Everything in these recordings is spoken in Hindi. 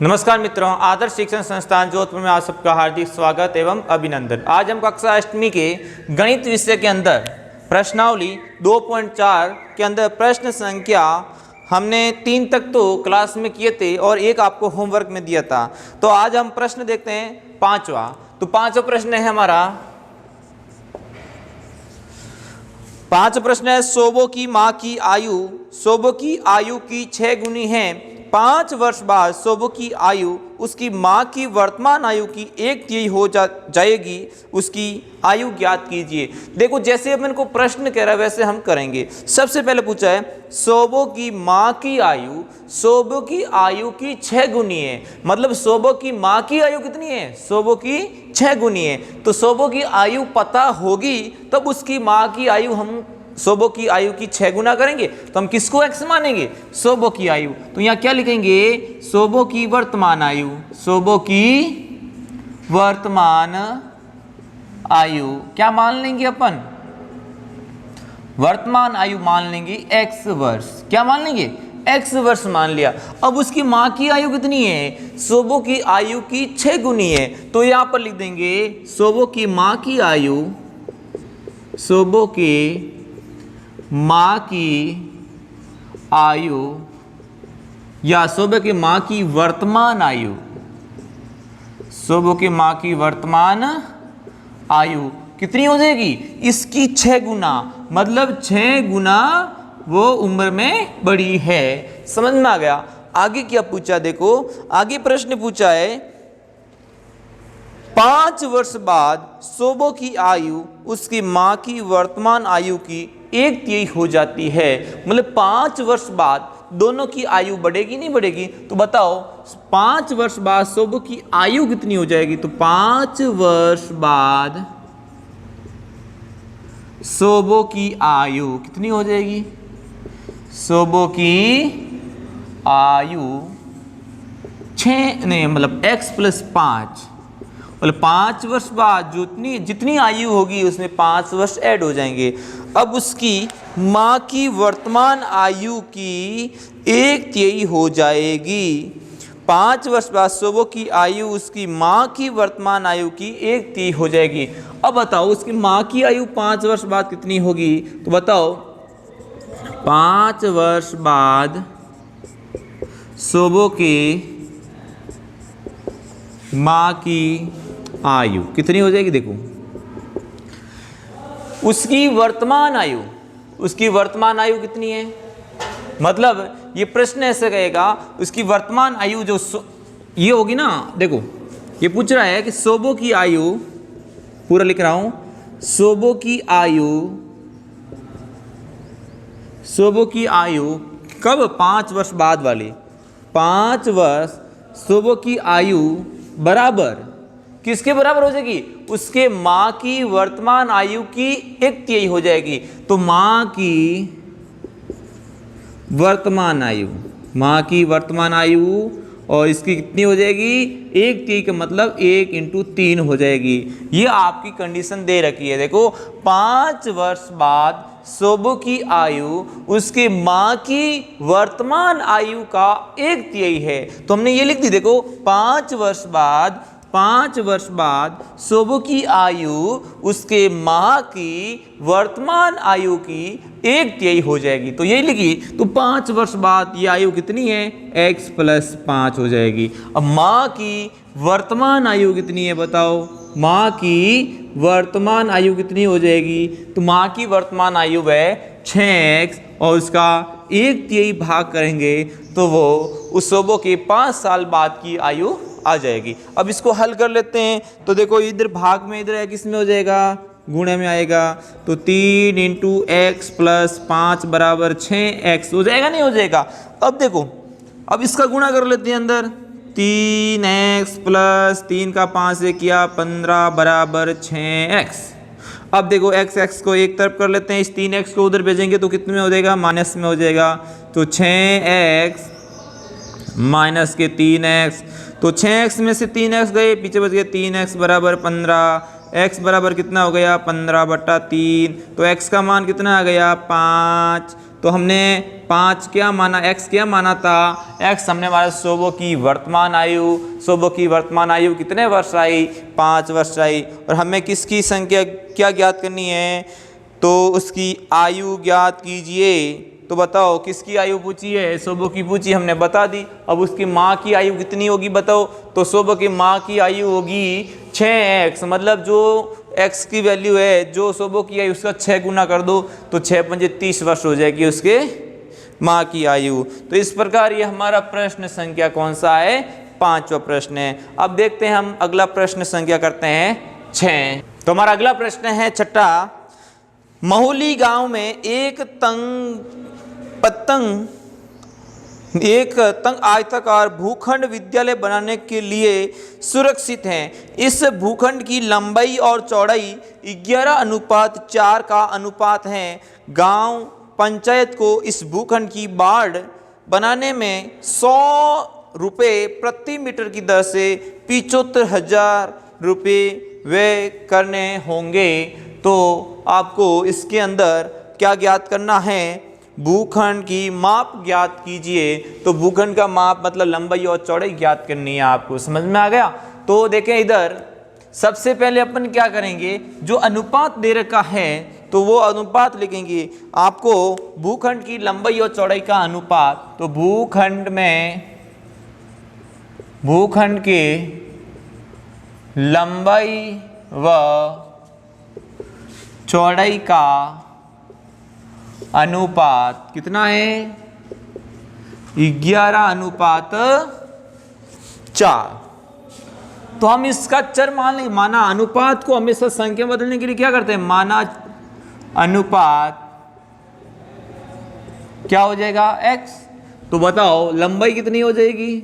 नमस्कार मित्रों, आदर्श शिक्षण संस्थान जोधपुर में आप सबका हार्दिक स्वागत एवं अभिनंदन। आज हम कक्षा अष्टमी के गणित विषय के अंदर प्रश्नावली 2.4 के अंदर प्रश्न संख्या हमने 3 तक तो क्लास में किए थे और एक आपको होमवर्क में दिया था। तो आज हम प्रश्न देखते हैं 5वां। तो 5वां प्रश्न है हमारा, 5 प्रश्न है, सोबो की माँ की आयु सोबो की आयु की 6 गुनी है। 5 वर्ष बाद सोबो की आयु उसकी माँ की वर्तमान आयु की 1/3 हो जाएगी। उसकी आयु ज्ञात कीजिए। देखो, जैसे अपन को प्रश्न कह रहा है वैसे हम करेंगे। सबसे पहले पूछा है सोबो की माँ की आयु सोबो की आयु की 6 गुनी है। मतलब सोबो की माँ की आयु कितनी है? सोबो की 6 गुनी है। तो सोबो की आयु पता होगी तब उसकी माँ की आयु हम सोबो की आयु की 6 गुना करेंगे। तो हम किसको x मानेंगे? सोबो की आयु। तो यहाँ क्या लिखेंगे? सोबो की वर्तमान आयु। सोबो की वर्तमान आयु क्या मान लेंगे अपन? वर्तमान आयु मान लेंगे x वर्ष। क्या मान लेंगे? x वर्ष मान लिया। अब उसकी माँ की आयु कितनी है? सोबो की आयु की 6 गुनी है। तो यहाँ पर लिख देंगे सोबो की माँ की आयु, सोबो की माँ की आयु या सोबो की माँ की वर्तमान आयु, सोबो की माँ की वर्तमान आयु कितनी हो जाएगी? इसकी 6 गुना। मतलब 6 गुना वो उम्र में बड़ी है। समझ में आ गया? आगे क्या पूछा? देखो, आगे प्रश्न पूछा है 5 वर्ष बाद सोबो की आयु उसकी माँ की वर्तमान आयु की 1/3 हो जाती है। मतलब 5 वर्ष बाद दोनों की आयु बढ़ेगी नहीं बढ़ेगी? तो बताओ 5 वर्ष बाद सोबो की आयु कितनी हो जाएगी? तो 5 वर्ष बाद सोबो की आयु कितनी हो जाएगी? सोबो की आयु 6 नहीं, मतलब x + 5। मतलब 5 वर्ष बाद जितनी आयु होगी उसमें 5 वर्ष ऐड हो जाएंगे। अब उसकी माँ की वर्तमान आयु की 1/3 हो जाएगी। 5 वर्ष बाद सोबो की आयु उसकी माँ की वर्तमान आयु की 1/3 हो जाएगी। अब बताओ उसकी माँ की आयु 5 वर्ष बाद कितनी होगी? तो बताओ 5 वर्ष बाद सोबो की माँ की आयु कितनी हो जाएगी? देखो, उसकी वर्तमान वर्तमान आयु कितनी है? मतलब ये प्रश्न ऐसे कहेगा उसकी वर्तमान आयु जो ये होगी ना। देखो, ये पूछ रहा है कि सोबो की आयु, पूरा लिख रहा हूं, सोबो की आयु कब? 5 वर्ष बाद वाली। 5 वर्ष सोबो की आयु बराबर किसके बराबर हो जाएगी? उसके माँ की वर्तमान आयु की 1/3 हो जाएगी। तो माँ की वर्तमान आयु और इसकी कितनी हो जाएगी? 1/3 का मतलब 1 × 3 हो जाएगी। ये आपकी कंडीशन दे रखी है। देखो, 5 वर्ष बाद सोबो की आयु उसके माँ की वर्तमान आयु का 1/3 है। तो हमने ये लिख दी। देखो, 5 वर्ष बाद सोबो की आयु उसके माँ की वर्तमान आयु की 1/3 हो जाएगी। तो यही लिखी। तो 5 वर्ष बाद ये आयु कितनी है? x + 5 हो जाएगी। अब माँ की वर्तमान आयु कितनी है? बताओ, माँ की वर्तमान आयु कितनी हो जाएगी? तो माँ की वर्तमान आयु है 6x और उसका 1/3 भाग करेंगे तो वो उस सोबो के 5 साल बाद की आयु आ जाएगी। अब इसको हल कर लेते हैं। तो देखो, इधर भाग में, इधर किस में हो जाएगा? गुणे में आएगा। तो 3 × x + 5 = 6x हो जाएगा, नहीं हो जाएगा? अब देखो, अब इसका गुणा कर लेते हैं अंदर। 3x + 3 का 5 से किया 15 = 6x। अब देखो, x को एक तरफ कर लेते हैं, इस 3x को उधर भेजेंगे तो कितने में हो जाएगा? माइनस में हो जाएगा। तो 6x - 3x। तो 6x में से 3x गए, पीछे बच गए 3x = 15। x बराबर कितना हो गया? 15/3। तो x का मान कितना आ गया? 5। तो हमने 5 क्या माना, x क्या माना था, x हमने हमारा सोबो की वर्तमान आयु, सोबो की वर्तमान आयु कितने वर्ष आई, 5 वर्ष आई। और हमें किसकी संख्या क्या ज्ञात करनी है, तो उसकी आयु ज्ञात कीजिए। तो बताओ किसकी आयु पूछी है, सोबो की पूछी, हमने बता दी। अब उसकी माँ की आयु कितनी होगी बताओ, तो सोबो की माँ की आयु होगी 6x, मतलब जो x की वैल्यू है, जो सोबो की आयु, उसका 6 गुना कर दो तो 6 पंजे 30 वर्ष हो जाएगी उसके माँ की आयु। तो इस प्रकार ये हमारा प्रश्न संख्या कौन सा है, 5वां प्रश्न है। अब देखते हैं हम अगला प्रश्न संख्या करते हैं 6। तो हमारा अगला प्रश्न है 6। महुली गांव में एक तंग आयताकार भूखंड विद्यालय बनाने के लिए सुरक्षित है। इस भूखंड की लंबाई और चौड़ाई 11:4 का अनुपात है। गांव पंचायत को इस भूखंड की बाड़ बनाने में 100 रुपये प्रति मीटर की दर से 75,000 रुपये व्यय करने होंगे। तो आपको इसके अंदर क्या ज्ञात करना है, भूखंड की माप ज्ञात कीजिए। तो भूखंड का माप मतलब लंबाई और चौड़ाई ज्ञात करनी है आपको, समझ में आ गया। तो देखें इधर सबसे पहले अपन क्या करेंगे, जो अनुपात दे रखा है तो वो अनुपात लिखेंगे। आपको भूखंड की लंबाई और चौड़ाई का अनुपात, तो भूखंड के लंबाई व चौड़ाई का अनुपात कितना है, 11:4। तो हम इसका चर मान लेंगे, माना अनुपात को हमेशा संख्या बदलने के लिए क्या करते हैं, माना अनुपात क्या हो जाएगा, x। तो बताओ लंबाई कितनी हो जाएगी,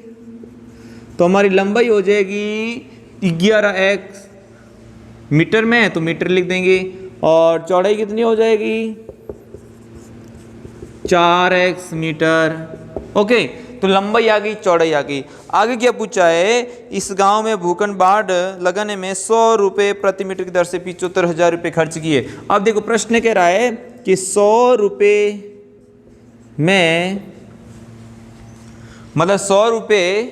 तो हमारी लंबाई हो जाएगी 11x, मीटर में है तो मीटर लिख देंगे, और चौड़ाई कितनी हो जाएगी 4x मीटर। ओके, तो लंबाई आ गई, चौड़ाई आ गई। आगे क्या पूछा है, इस गांव में भूखंड बाढ़ लगाने में 100 रुपये प्रति मीटर की दर से 75,000 रुपये खर्च किए। अब देखो प्रश्न कह रहा है कि 100 रुपये में, मतलब 100 रुपये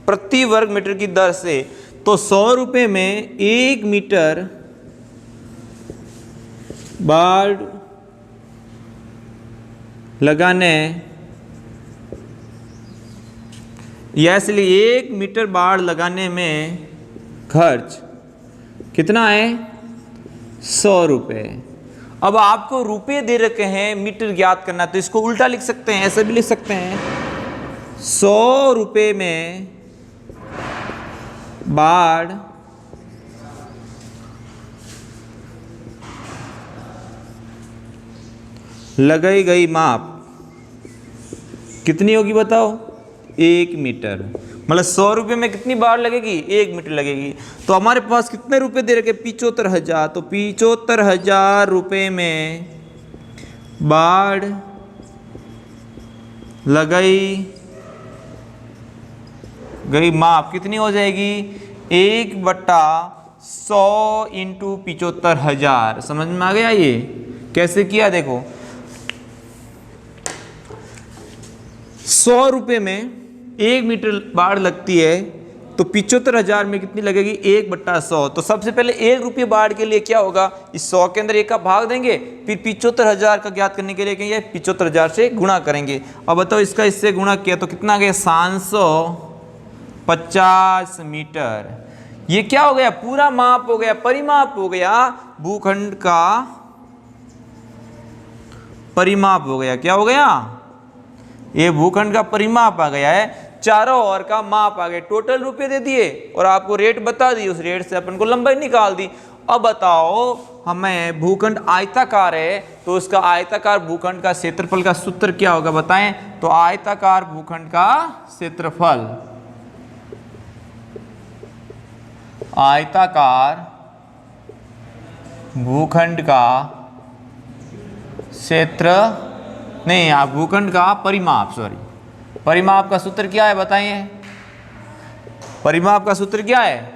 प्रति वर्ग मीटर की दर से, तो 100 रुपये में 1 मीटर बाढ़ लगाने, या इसलिए 1 मीटर बाढ़ लगाने में खर्च कितना है, 100 रुपये। अब आपको रुपये दे रखे हैं, मीटर ज्ञात करना, तो इसको उल्टा लिख सकते हैं, ऐसे भी लिख सकते हैं, 100 रुपये में बाढ़ लगाई गई माप कितनी होगी बताओ, 1 मीटर। मतलब 100 रुपये में कितनी बाढ़ लगेगी, 1 मीटर लगेगी। तो हमारे पास कितने रुपए दे रखे, 75,000। तो 75,000 रुपये में बाढ़ लगाई गई माप कितनी हो जाएगी, 1/100 × 75,000। समझ में आ गया ये कैसे किया, देखो 100 रुपये में 1 मीटर बाढ़ लगती है, तो 75,000 में कितनी लगेगी, 1/100। तो सबसे पहले 1 रुपये बाढ़ के लिए क्या होगा, इस 100 के अंदर 1 का भाग देंगे, फिर 75,000 का ज्ञात करने के लिए कहेंगे 75,000 से गुणा करेंगे। अब बताओ इसका इससे गुणा किया तो कितना गया, 750 मीटर। ये क्या हो गया, पूरा माप हो गया, परिमाप हो गया, भूखंड का परिमाप हो गया। क्या हो गया, ये भूखंड का परिमाप आ गया है, चारों ओर का माप आ गया। टोटल रुपए दे दिए और आपको रेट बता दी, उस रेट से अपन को लंबाई निकाल दी। अब बताओ हमें भूखंड आयताकार है, तो उसका आयताकार भूखंड का क्षेत्रफल का सूत्र क्या होगा बताएं। तो आयताकार भूखंड का क्षेत्रफल, आयताकार भूखंड का क्षेत्र नहीं, आप भूखंड का परिमाप, सॉरी, परिमाप का सूत्र क्या है बताइए। परिमाप का सूत्र क्या है,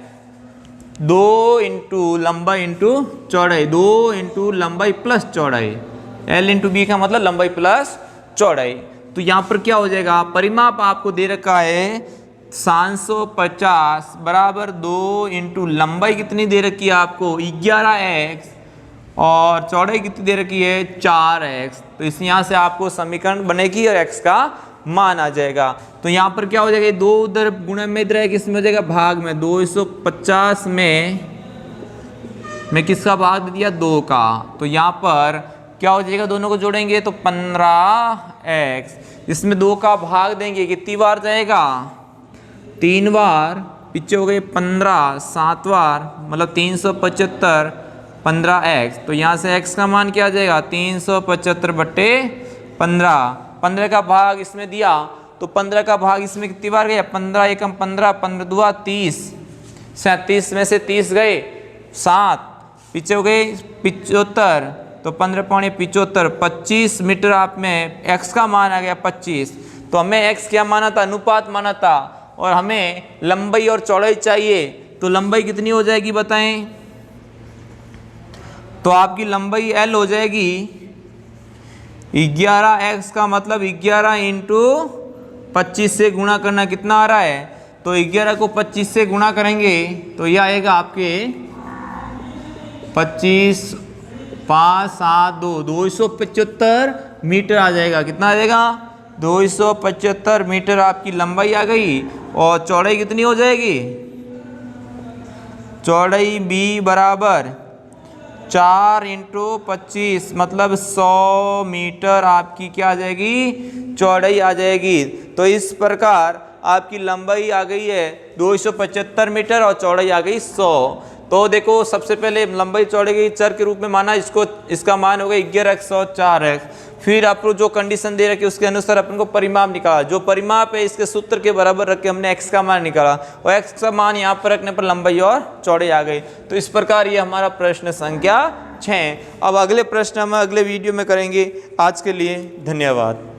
2 × लंबाई × चौड़ाई, 2 × लंबाई प्लस चौड़ाई, L इंटू बी का मतलब लंबाई प्लस चौड़ाई। तो यहाँ पर क्या हो जाएगा, परिमाप आपको दे रखा है 750 बराबर 2 इंटू लंबाई कितनी दे रखी है आपको 11x और चौड़ाई कितनी दे रखी है 4x। तो इस यहाँ से आपको समीकरण बनेगी और x का मान आ जाएगा। तो यहाँ पर क्या हो जाएगा, दो उधर गुणा में इधर है, किस में हो जाएगा भाग में। 250 में मैं किसका भाग दे दिया 2 का, तो यहाँ पर क्या हो जाएगा, दोनों को जोड़ेंगे तो 15x, इसमें 2 का भाग देंगे कितनी बार जाएगा 3 बार, पीछे हो गए 15 7 बार मतलब 375 15x। तो यहाँ से x का मान क्या आ जाएगा 375/15। 15 का भाग इसमें दिया तो 15 का भाग इसमें कितनी बार गया 15 एकम 15 15 दुआ 30, 37 में से 30 गए 7, पीछे हो गए 75, तो 15 पौने 75 25 मीटर आप में x का मान आ गया 25। तो हमें x क्या माना था, अनुपात माना था, और हमें लंबाई और चौड़ाई चाहिए। तो लंबाई कितनी हो जाएगी बताएं, तो आपकी लंबाई L हो जाएगी 11x का मतलब 11 इंटू 25 से गुणा करना कितना आ रहा है, तो 11 को 25 से गुणा करेंगे तो यह आएगा आपके 25 5 7 2 275 मीटर आ जाएगा। कितना आ जाएगा 275 मीटर आपकी लंबाई आ गई। और चौड़ाई कितनी हो जाएगी, चौड़ाई b बराबर 4 इंटू 25 मतलब 100 मीटर आपकी क्या आ जाएगी चौड़ाई आ जाएगी। तो इस प्रकार आपकी लंबाई आ गई है 275 मीटर और चौड़ाई आ गई 100। तो देखो सबसे पहले लंबाई चौड़ाई के चर के रूप में माना, इसको इसका मान हो गया 11x और 4x। फिर आपको जो कंडीशन दे रखी उसके अनुसार अपन को परिमाप निकाला, जो परिमाप है इसके सूत्र के बराबर रख के हमने x का मान निकाला और x का मान यहाँ पर रखने पर लंबाई और चौड़ाई आ गई। तो इस प्रकार ये हमारा प्रश्न संख्या 6। अब अगले प्रश्न हम अगले वीडियो में करेंगे। आज के लिए धन्यवाद।